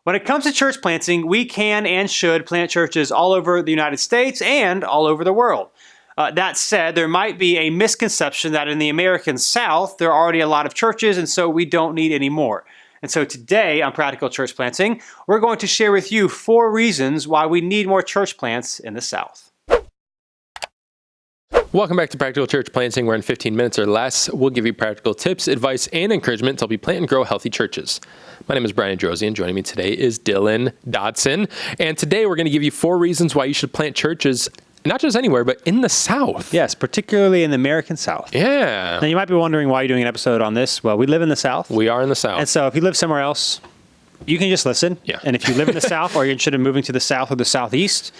When it comes to church planting, we can and should plant churches all over the United States and all over the world. That said, there might be a misconception that in the American South, there are already a lot of churches, and so we don't need any more. And so today on Practical Church Planting, we're going to share with you 4 reasons why we need more church plants in the South. Welcome back to Practical Church Planting, where in 15 minutes or less, we'll give you practical tips, advice, and encouragement to help you plant and grow healthy churches. My name is Brian Drozy, and joining me today is Dylan Dodson. And today we're going to give you 4 reasons why you should plant churches, not just anywhere, but in the South. Yes, particularly in the American South. Yeah. Now, you might be wondering why you're doing an episode on this. Well, we live in the South. We are in the South. And so if you live somewhere else, you can just listen. Yeah. And if you live in the South or you're interested in moving to the South or the Southeast,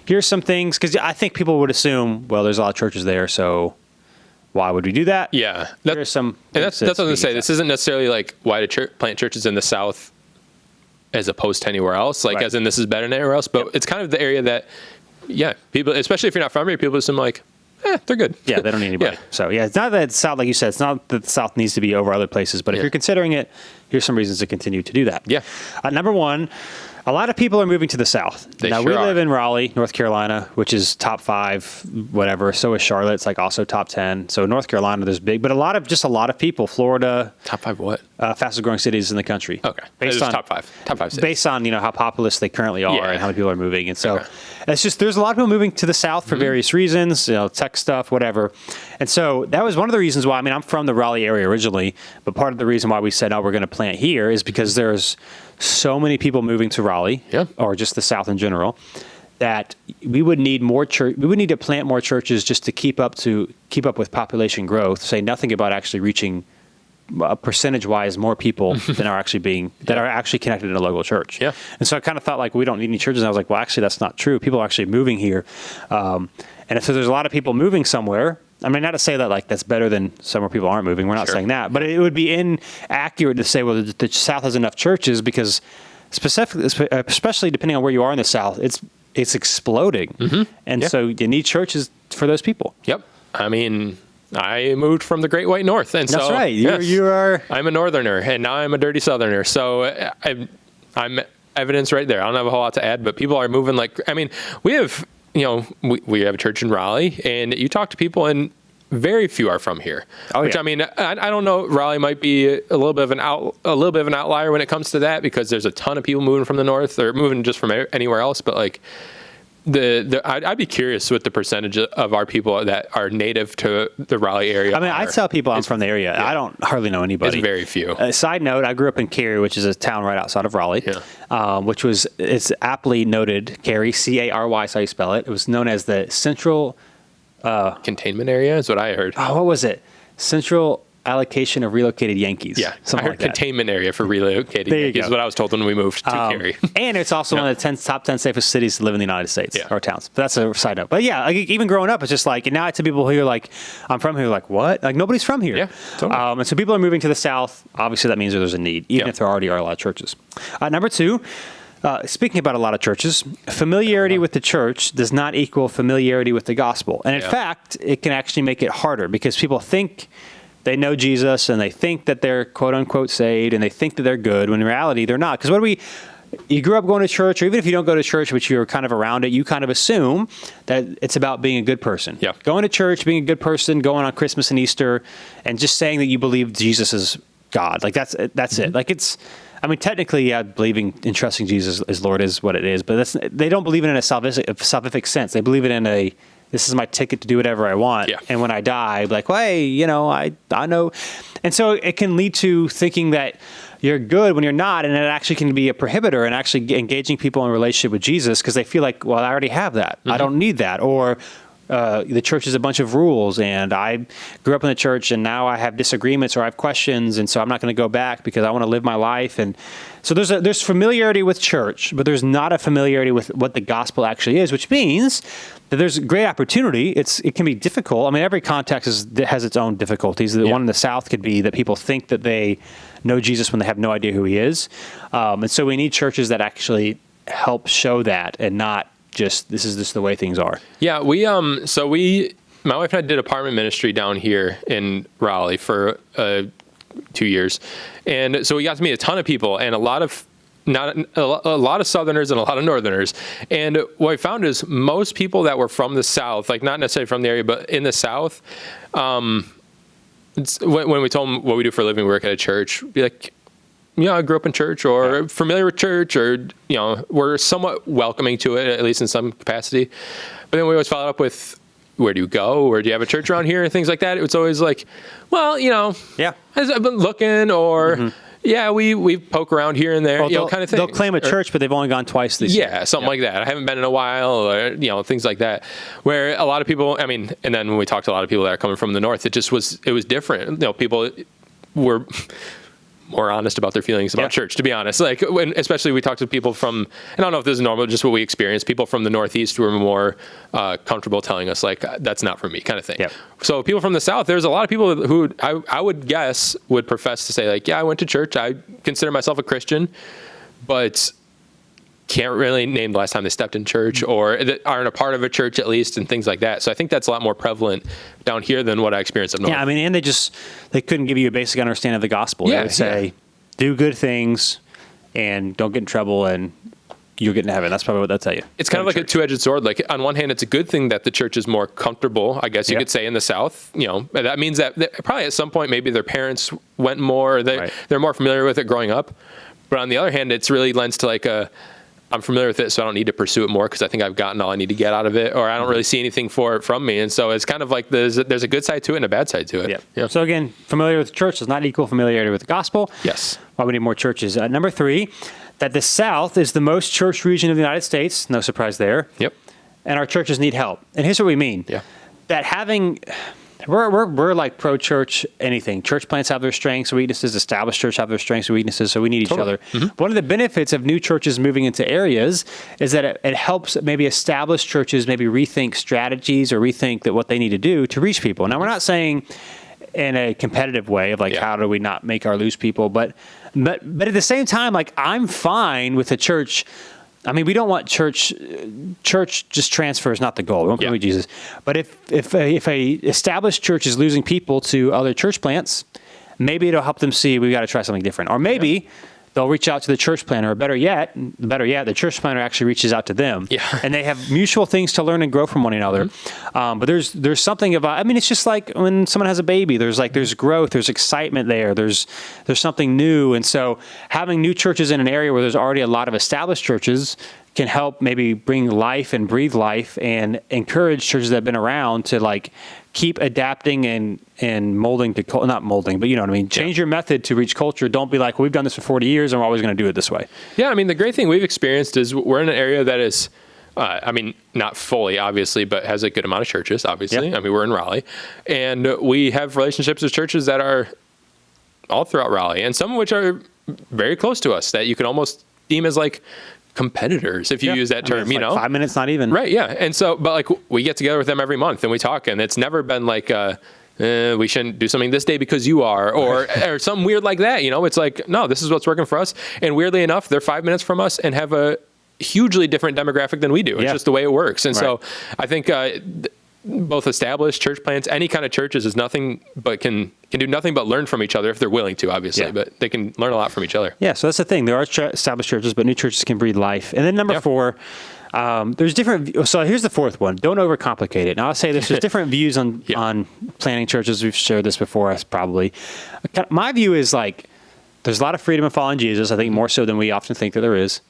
here's some things, because I think people would assume, well, there's a lot of churches there, so why would we do that? Yeah. Here's some. And that's what I was going to say. This isn't necessarily like why to plant churches in the South as opposed to anywhere else, like as in this is better than anywhere else, but it's kind of the area that, people, especially if you're not from here, people assume like, they're good. Yeah, they don't need anybody. So it's not that it's South, like you said, it's not that the South needs to be over other places, but if you're considering it, here's some reasons to continue to do that. Yeah. Number one, a lot of people are moving to the South. We live in Raleigh, North Carolina, which is top 5, whatever. So is Charlotte. It's like also top 10. So North Carolina, there's big, but a lot of people. Florida. Top 5 what? Fastest growing cities in the country. Okay. Based on top 5 cities. Based on, how populous they currently are and how many people are moving. And so it's just, there's a lot of people moving to the South for various reasons, tech stuff, whatever. And so that was one of the reasons why, I'm from the Raleigh area originally, but part of the reason why we said, we're going to plant here is because there's so many people moving to Raleigh or just the South in general that we would need more church. We would need to plant more churches just to keep up with population growth. Say nothing about actually reaching percentage-wise more people than are actually that are actually connected in a local church. Yeah. And so I kind of thought like we don't need any churches. And I was like, well, actually that's not true. People are actually moving here, and if there's a lot of people moving somewhere. Not to say that like that's better than somewhere people aren't moving. We're not saying that, but it would be inaccurate to say, well, the South has enough churches because especially depending on where you are in the South, it's exploding, and so you need churches for those people. Yep. I moved from the Great White North, and that's right. You are. I'm a Northerner, and now I'm a dirty Southerner. So I'm evidence right there. I don't have a whole lot to add, but people are moving we have. We have a church in Raleigh, and you talk to people, and very few are from here. I don't know. Raleigh might be a little bit of an outlier when it comes to that because there's a ton of people moving from the north or moving just from anywhere else. But like I'd be curious what the percentage of our people that are native to the Raleigh area. I tell people I'm from the area. Yeah. I don't hardly know anybody. It's very few. Side note: I grew up in Cary, which is a town right outside of Raleigh. Yeah. It's aptly noted Cary, Cary, is how you spell it. It was known as the Central Containment Area, is what I heard. Oh, what was it? Central Allocation of Relocated Yankees. Yeah, I heard like containment area for relocated Yankees is what I was told when we moved to Cary. And it's also one of the top 10 safest cities to live in the United States or towns. But that's a side note. But yeah, even growing up, it's just like, and now it's people who are like, I'm from here, like, what? Like, nobody's from here. Yeah, totally. And so people are moving to the South. Obviously, that means there's a need, even if there already are a lot of churches. Number 2, speaking about a lot of churches, familiarity with the church does not equal familiarity with the gospel. And in fact, it can actually make it harder because people think they know Jesus and they think that they're quote unquote saved and they think that they're good when in reality they're not. Because you grew up going to church, or even if you don't go to church, but you're kind of around it, you kind of assume that it's about being a good person. Yeah. Going to church, being a good person, going on Christmas and Easter, and just saying that you believe Jesus is God. Like that's it. Like technically, believing and trusting Jesus as Lord is what it is, but they don't believe it in a salvific sense. They believe it in this is my ticket to do whatever I want. Yeah. And when I die, I'd be like, well, hey, I know. And so it can lead to thinking that you're good when you're not, and it actually can be a prohibitor and actually engaging people in a relationship with Jesus because they feel like, well, I already have that. I don't need that. Or the church is a bunch of rules, and I grew up in the church, and now I have disagreements or I have questions, and so I'm not going to go back because I want to live my life. And so there's familiarity with church, but there's not a familiarity with what the gospel actually is, which means that there's great opportunity. It can be difficult. Every context has its own difficulties. The one in the South could be that people think that they know Jesus when they have no idea who he is. And so we need churches that actually help show that and not just this is just the way things are. Yeah, my wife and I did apartment ministry down here in Raleigh for 2 years. And so we got to meet a ton of people, and a lot of not a lot of Southerners and a lot of Northerners. And what I found is most people that were from the South, like not necessarily from the area, but in the South, when we told them what we do for a living, we work at a church, be like, I grew up in church or familiar with church, or, we're somewhat welcoming to it, at least in some capacity. But then we always followed up with, where do you go? Or do you have a church around here? And things like that. It's always like, well, I've been looking, or we poke around here and there, kind of thing. They'll claim a church, but they've only gone twice this year. Yeah, something like that. I haven't been in a while, or, things like that. Where a lot of people, and then when we talked to a lot of people that are coming from the North, it was different. People were more honest about their feelings about church, to be honest. Like, especially we talked to people from, and I don't know if this is normal, just what we experienced, people from the Northeast were more comfortable telling us, like, that's not for me, kind of thing. Yep. So people from the South, there's a lot of people who I would guess would profess to say, like, I went to church, I consider myself a Christian, but can't really name the last time they stepped in church, or that aren't a part of a church at least, and things like that. So I think that's a lot more prevalent down here than what I experienced up north. Yeah, and they couldn't give you a basic understanding of the gospel. They would say, do good things and don't get in trouble and you'll get into heaven. That's probably what they'll tell you. It's kind of like a two-edged sword. Like, on one hand, it's a good thing that the church is more comfortable, I guess you could say, in the South. That means that probably at some point maybe their parents went more, they're more familiar with it growing up. But on the other hand, it's really lends to like I'm familiar with it, so I don't need to pursue it more because I think I've gotten all I need to get out of it, or I don't really see anything for it from me. And so it's kind of like there's a good side to it and a bad side to it. Yeah. So again, familiar with the church does not equal familiarity with the gospel. Yes. Why we need more churches. Number 3, that the South is the most church region of the United States. No surprise there. Yep. And our churches need help. And here's what we mean. Yeah. That we're like pro-church anything. Church plants have their strengths and weaknesses. Established church have their strengths and weaknesses, so we need each other. Mm-hmm. One of the benefits of new churches moving into areas is that it helps maybe established churches maybe rethink strategies or rethink that what they need to do to reach people. Now, we're not saying in a competitive way of like, how do we not make our lose people? But at the same time, like, I'm fine with a church. I mean, we don't want church just transfer is not the goal. We don't believe Jesus. But if a established church is losing people to other church plants, maybe it'll help them see we've got to try something different. Or maybe they'll reach out to the church planter, or better yet, the church planter actually reaches out to them. Yeah. And they have mutual things to learn and grow from one another. Mm-hmm. But there's something about, it's just like when someone has a baby, there's growth, there's excitement there, there's something new. And so having new churches in an area where there's already a lot of established churches can help maybe bring life and breathe life and encourage churches that have been around to like keep adapting and molding to, not molding, but you know what I mean? Change your method to reach culture. Don't be like, well, we've done this for 40 years and we're always going to do it this way. Yeah, the great thing we've experienced is we're in an area that is, not fully, obviously, but has a good amount of churches, obviously. Yep. We're in Raleigh. And we have relationships with churches that are all throughout Raleigh, and some of which are very close to us that you can almost deem as like competitors, if you use that term, like 5 minutes, not even. Right, yeah. And so, but like we get together with them every month and we talk, and it's never been like, we shouldn't do something this day because you are, or something weird like that. It's like, no, this is what's working for us. And weirdly enough, they're 5 minutes from us and have a hugely different demographic than we do. It's just the way it works. And so I think both established church plants, any kind of churches is nothing but can do nothing but learn from each other if they're willing to, obviously, but they can learn a lot from each other. Yeah. So that's the thing. There are established churches, but new churches can breathe life. And then number 4, there's different. So here's the 4th one. Don't overcomplicate it. Now I'll say there's different views on planning churches. We've shared this before, probably. My view is like, there's a lot of freedom in following Jesus. I think more so than we often think that there is.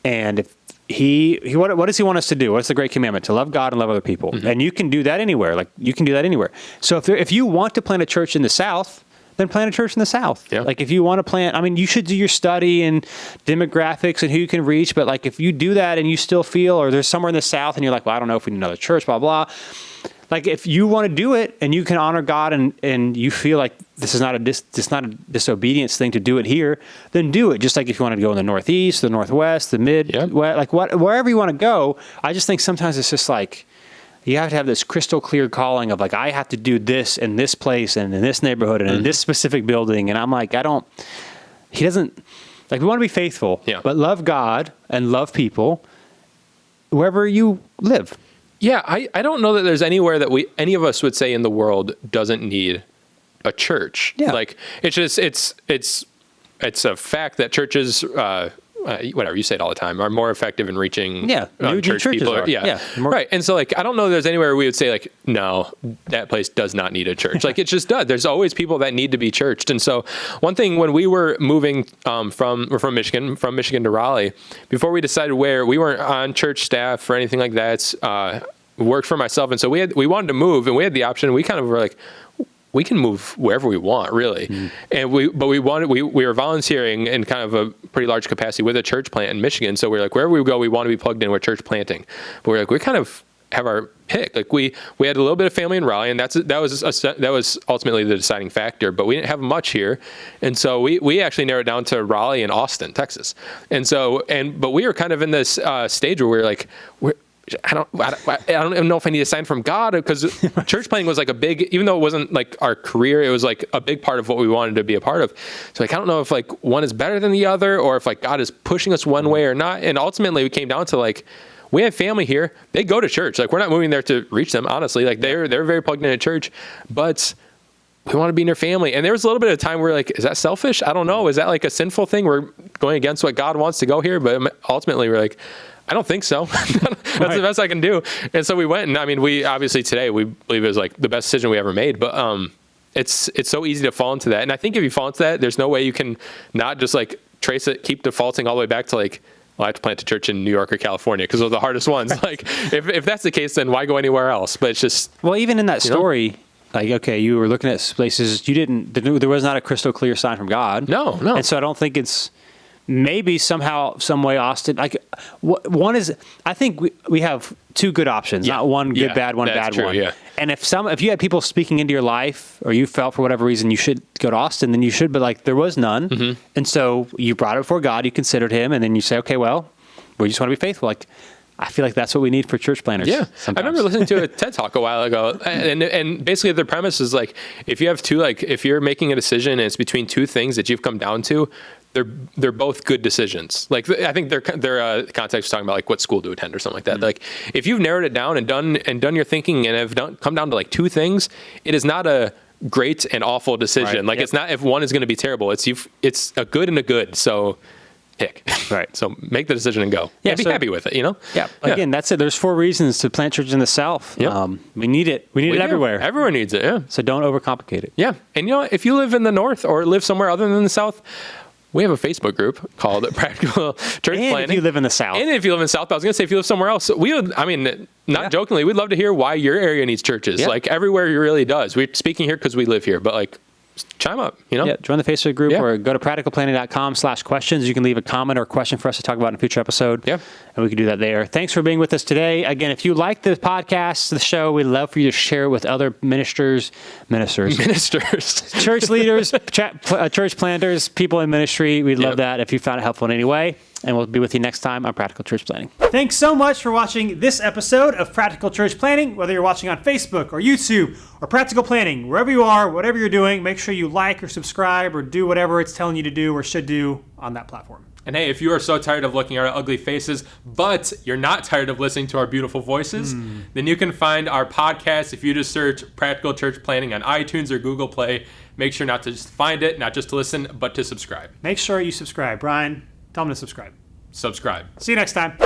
And if what does he want us to do? What's the great commandment? To love God and love other people. Mm-hmm. And you can do that anywhere. Like, you can do that anywhere. So if you want to plant a church in the South, then plant a church in the South. Yeah. Like, if you want to plant, you should do your study and demographics and who you can reach. But like, if you do that and you still feel, or there's somewhere in the South and you're like, well, I don't know if we need another church, blah, blah. Like, if you want to do it and you can honor God and you feel like this is not a disobedience thing to do it here, then do it. Just like if you want to go in the Northeast, the Northwest, the wherever you want to go. I just think sometimes it's just like, you have to have this crystal clear calling of like, I have to do this in this place and in this neighborhood and in this specific building. And I'm like, he doesn't, like, we want to be faithful, but love God and love people wherever you live. Yeah, I don't know that there's anywhere that any of us would say in the world doesn't need a church. Yeah. Like, it's just, it's a fact that churches, whatever you say it all the time, are more effective in reaching new church churches people. are. Right. And so like, I don't know if there's anywhere we would say like, no, that place does not need a church. Like it just does. There's always people that need to be churched. And so one thing when we were moving we're from Michigan to Raleigh, before we decided where, we weren't on church staff or anything like that. Worked for myself. And so we wanted to move, and we had the option. We kind of were like, we can move wherever we want, really. And we were volunteering in kind of a pretty large capacity with a church plant in Michigan. So we're like, wherever we go, we want to be plugged in with church planting. But we're like, we kind of have our pick. Like we had a little bit of family in Raleigh, and that was ultimately the deciding factor, but we didn't have much here. And so we actually narrowed it down to Raleigh and Austin, Texas. And so, but we were kind of in this stage where we were like, I don't even know if I need a sign from God, because church planting was like a big, even though it wasn't like our career, it was like a big part of what we wanted to be a part of. So like, I don't know if like one is better than the other, or if like God is pushing us one way or not. And ultimately we came down to like, we have family here. They go to church. Like we're not moving there to reach them, honestly. Like they're very plugged into church, but we want to be in their family. And there was a little bit of time where like, is that selfish? I don't know. Is that like a sinful thing? We're going against what God wants to go here. But ultimately we're like, I don't think so. That's right. The best I can do. And so we went, and I mean, we obviously today, we believe it was like the best decision we ever made, but it's so easy to fall into that. And I think if you fall into that, there's no way you can not just like trace it, keep defaulting all the way back to like, well, I have to plant a church in New York or California because those are the hardest ones. Like if that's the case, then why go anywhere else? But it's just, well, even in that story, like, okay, you were looking at places there was not a crystal clear sign from God. No. And so I don't think it's, maybe somehow, some way, Austin. Like one is, I think we have two good options, not one good, bad, one bad true, one. Yeah. And if you had people speaking into your life, or you felt for whatever reason you should go to Austin, then you should. But like there was none, and so you brought it before God. You considered Him, and then you say, okay, well, we just want to be faithful. Like I feel like that's what we need for church planners. Yeah. Sometimes. I remember listening to a TED Talk a while ago, and basically the premise is like, if you have two, like if you're making a decision and it's between two things that you've come down to, they're both good decisions. Like I think their context is talking about like what school to attend or something like that. Like if you've narrowed it down and done your thinking and have come down to like two things, it is not a great and awful decision. Right. Like it's not if one is going to be terrible. It's a good and a good. So pick. Right. So make the decision and go. Yeah. And be happy with it. Yeah. Again, that's it. There's 4 reasons to plant churches in the South. Yep. We need it. We need it everywhere. Everyone needs it. Yeah. So don't overcomplicate it. Yeah. And if you live in the North or live somewhere other than the South, we have a Facebook group called Practical Church Planning. And if you live in the South. And if you live in the South, I was going to say if you live somewhere else, jokingly, we'd love to hear why your area needs churches. Yeah. Like everywhere really does. We're speaking here because we live here, but like chime up, Yeah, join the Facebook group or go to practicalplanning.com/questions. You can leave a comment or question for us to talk about in a future episode. Yeah. And we can do that there. Thanks for being with us today. Again, if you like the podcast, the show, we'd love for you to share it with other ministers, church leaders, church planters, people in ministry. We'd love that if you found it helpful in any way. And we'll be with you next time on Practical Church Planning. Thanks so much for watching this episode of Practical Church Planning. Whether you're watching on Facebook or YouTube or Practical Planning, wherever you are, whatever you're doing, make sure you like or subscribe or do whatever it's telling you to do or should do on that platform. And hey, if you are so tired of looking at our ugly faces, but you're not tired of listening to our beautiful voices, then you can find our podcast if you just search Practical Church Planning on iTunes or Google Play. Make sure not to just find it, not just to listen, but to subscribe. Make sure you subscribe. Brian, tell them to subscribe. Subscribe. See you next time.